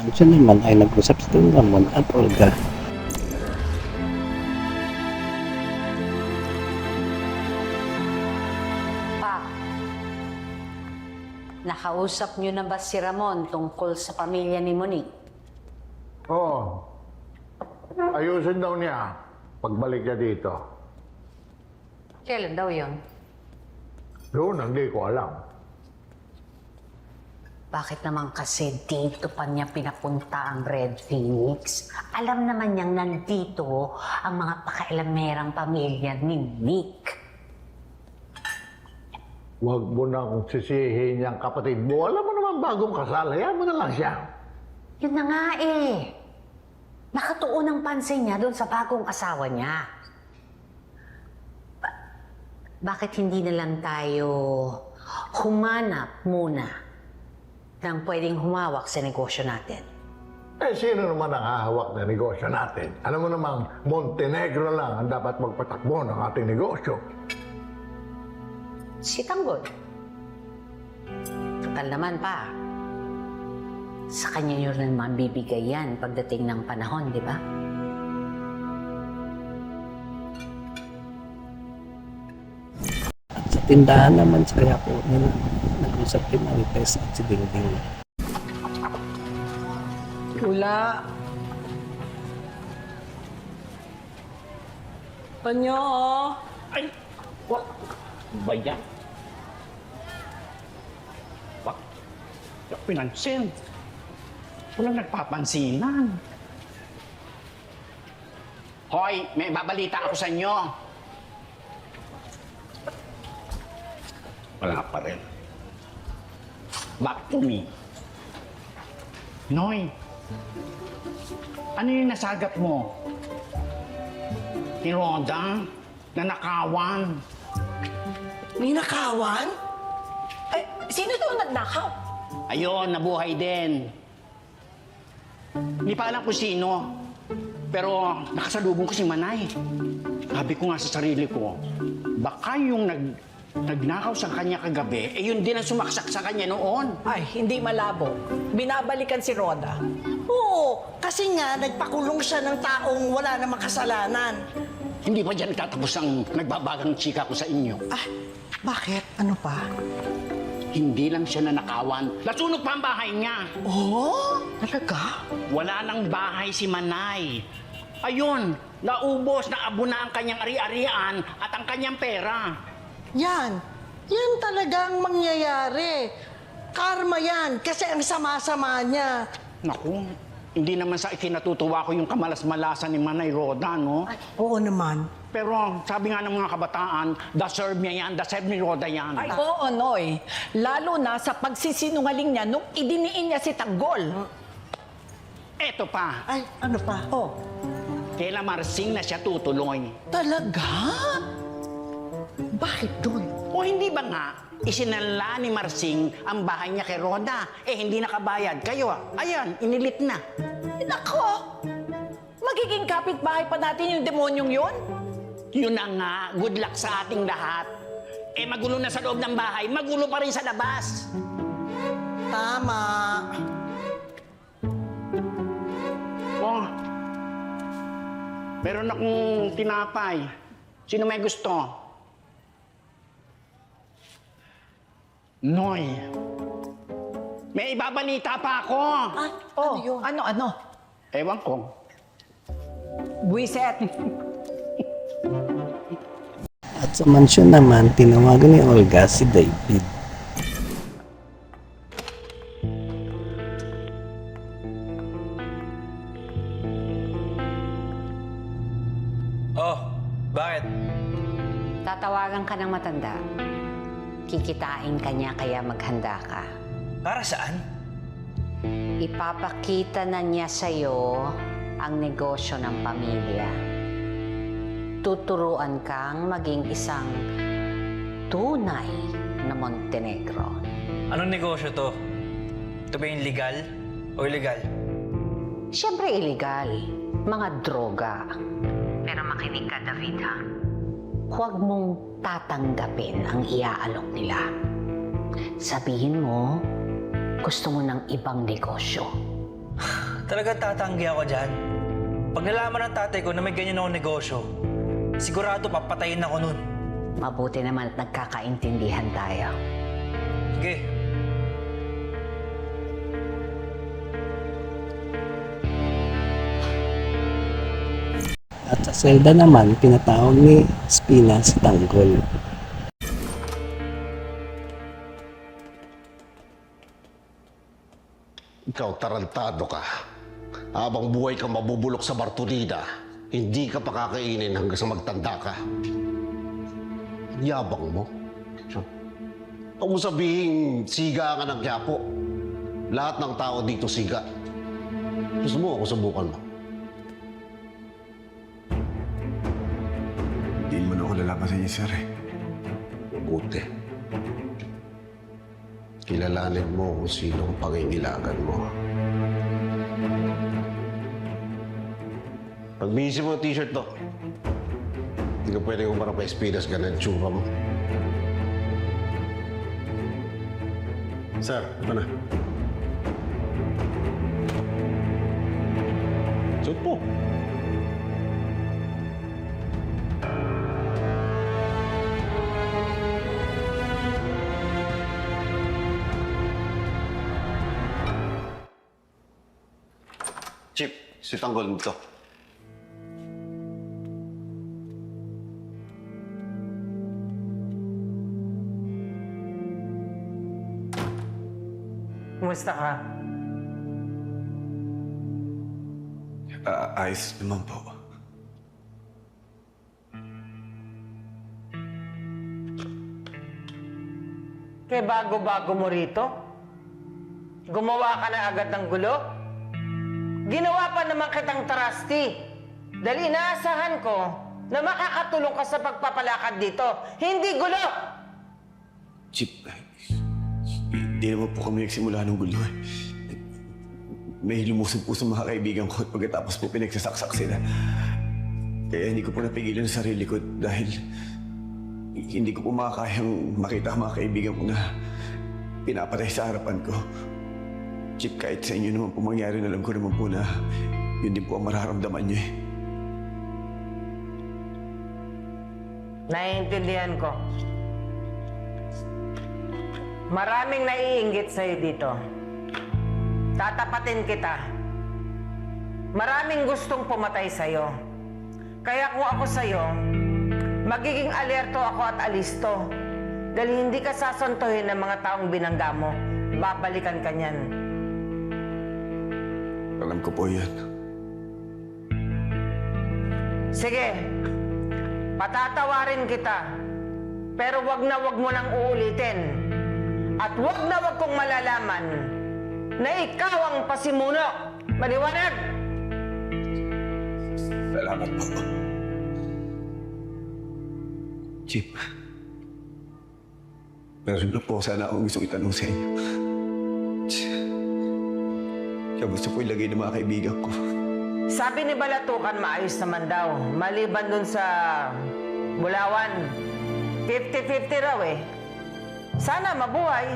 mansyon naman ay nag-usap si Don Ramon at Olga. Pa, nakausap niyo na ba si Ramon tungkol sa pamilya ni Monique? Oo. Ayusin daw niya pagbalik niya dito. Kailan daw yun? Doon, hindi ko alam. Bakit naman kasi dito pa niya pinapunta ang Red Phoenix? Alam naman niyang nandito ang mga pakailamerang pamilya ni Nick. Huwag mo nang sisihin niyang kapatid mo. Alam mo naman bagong kasal. Hayaan mo na lang siya. Yun na nga eh. Nakatuon ang pansin niya doon sa bagong asawa niya. Bakit hindi na lang tayo humanap muna ng pwedeng humawak sa negosyo natin? Eh, sino naman ang hahawak na negosyo natin? Alam mo namang Montenegro lang ang dapat magpatakbo ng ating negosyo. Si Tanggol. Total naman pa. Sa kanya nyo rin mabibigay yan pagdating ng panahon, di ba? At sa tindahan naman sa kaya po nila, nag-usap si Marites at si Dingding. Wala. Panyo, oh. Ay! Wak! Ba yan? Wak! Yung pinansin. Walang nagpapansinan. Hoy! May babalita ako sa inyo. Wala pa rin. Back to me. Noy! Ano yung nasagat mo? Ni Roda? Nanakawan? Ninakawan? Eh, sino daw nagnakaw? Ayun, nabuhay din. Hindi pa alam kung sino. Pero nakasalubong ko si Manay. Sabi ko nga sa sarili ko, baka yung nagnakaw sa kanya kagabi, eh yun din ang sumaksak sa kanya noon. Ay, hindi malabo. Binabalikan si Roda. Oo, kasi nga nagpakulong siya ng taong wala namang kasalanan. Hindi pa dyan tatapos ang nagbabagang chika ko sa inyo. Ah, bakit? Ano pa? Hindi lang siya nanakawan. Nasunog pa ang bahay niya. Oh, talaga? Wala nang bahay si Manay. Ayun, naubos, naabuna ang kanyang ari-arian at ang kanyang pera. Yan. Yan talagang mangyayari. Karma yan, kasi ang sama-sama niya. Naku, hindi naman sa ikinatutuwa ko yung kamalas-malasan ni Manay Roda, no? Ay, oo naman. Pero sabi nga ng mga kabataan, deserve niya yan, deserve ni Roda yan. Ay, oo, Noy. Lalo na sa pagsisinungaling niya nung idiniin niya si Tanggol. Eto pa, Ay, ano pa? Oh, kailan Marsing na siya tutuloy. talaga? Bakit doon? O hindi ba nga, isinala ni Marsing ang bahay niya kay Roda. Eh, hindi nakabayad. Kayo, ayan, inilit na. Eh, nako! Magiging kapitbahay pa natin yung demonyong yun? Yun na nga, good luck sa ating lahat. Eh, magulo na sa loob ng bahay, magulo pa rin sa labas. Tama. Oh, meron akong tinapay. Sino may gusto? Noy, may ibabalita pa ako. Ah, Oh, ano yun? ano? Ewan ko. Buiset. At sa mansyon naman, tinawagan ni Olga si David. Oh, bakit? Tatawagan ka ng matanda. Kikitain ka niya kaya maghanda ka. Para saan? Ipapakita na niya sa'yo ang negosyo ng pamilya. Tuturuan kang maging isang tunay na Montenegro. Anong negosyo to? Ito ba yung legal o illegal? Siyempre illegal. Mga droga. Pero makinig ka, David, ha? Huwag mong tatanggapin ang iaalok nila. Sabihin mo, gusto mo ng ibang negosyo. Talagang tatanggi ako dyan. Pag nalaman ng tatay ko na may ganyan akong negosyo, sigurado papatayin ako nun. Mabuti naman at nagkakaintindihan tayo. Sige. At sa selda naman, pinatawag ni Espina si Tanggol. Ikaw, tarantado ka. Habang buhay kang mabubulok sa Bartolina, hindi ka pakakainin hanggang sa magtanda ka. Ang yabang mo. Huwag mo sabihin, siga ka ng Quiapo. Lahat ng tao dito siga. Gusto mo ako subukan mo? Hindi naman ako lalaban sa inyo, sir eh. Mabuti. Kilalanin mo kung sino ang pangingilagan mo. Pag-bihisi mo ang t-shirt to. Hindi ka pwede umarap pa Espinas, ganun tsura mo. Sir, ito na. Suot po. Chip, si Tanggol dito. Kumusta ka? Ayos naman po. Kaya bago-bago mo rito? Gumawa ka na agad ng gulo? Ginawa pa naman kitang trustee. Dahil inaasahan ko na makakatulong ka sa pagpapalakad dito. Hindi gulo! Chip, hindi naman po kami nagsimula ng gulo eh. May lumusog po sa mga kaibigan ko at pagkatapos po pinagsasaksak sila. Kaya hindi ko po napigilan ang sarili ko dahil hindi ko po makakayang makita ang mga kaibigan ko na pinapatay sa harapan ko. Chip, kahit sa inyo naman po mangyari, alam ko naman po na yun din po ang mararamdaman niyo eh. Naiintindihan ko. Maraming naiinggit sa'yo dito. Tatapatin kita. Maraming gustong pumatay sa'yo. Kaya kung ako sa'yo, magiging alerto ako at alisto. Dahil hindi ka sasantuhin ng mga taong binangga mo. Babalikan ka niyan. Alam ko po yan. Sige, patatawarin kita. Pero wag mo nang uulitin. At wag kong malalaman na ikaw ang pasimuno. Maliwanag! Salamat po. Chip, meron na po sana akong gusto itanong sa inyo. Siya gusto po ilagay ng mga kaibigan ko. Sabi ni Balatukan, maayos naman daw. Maliban dun sa Bulawan, 50-50 raw eh. Sana mabuhay.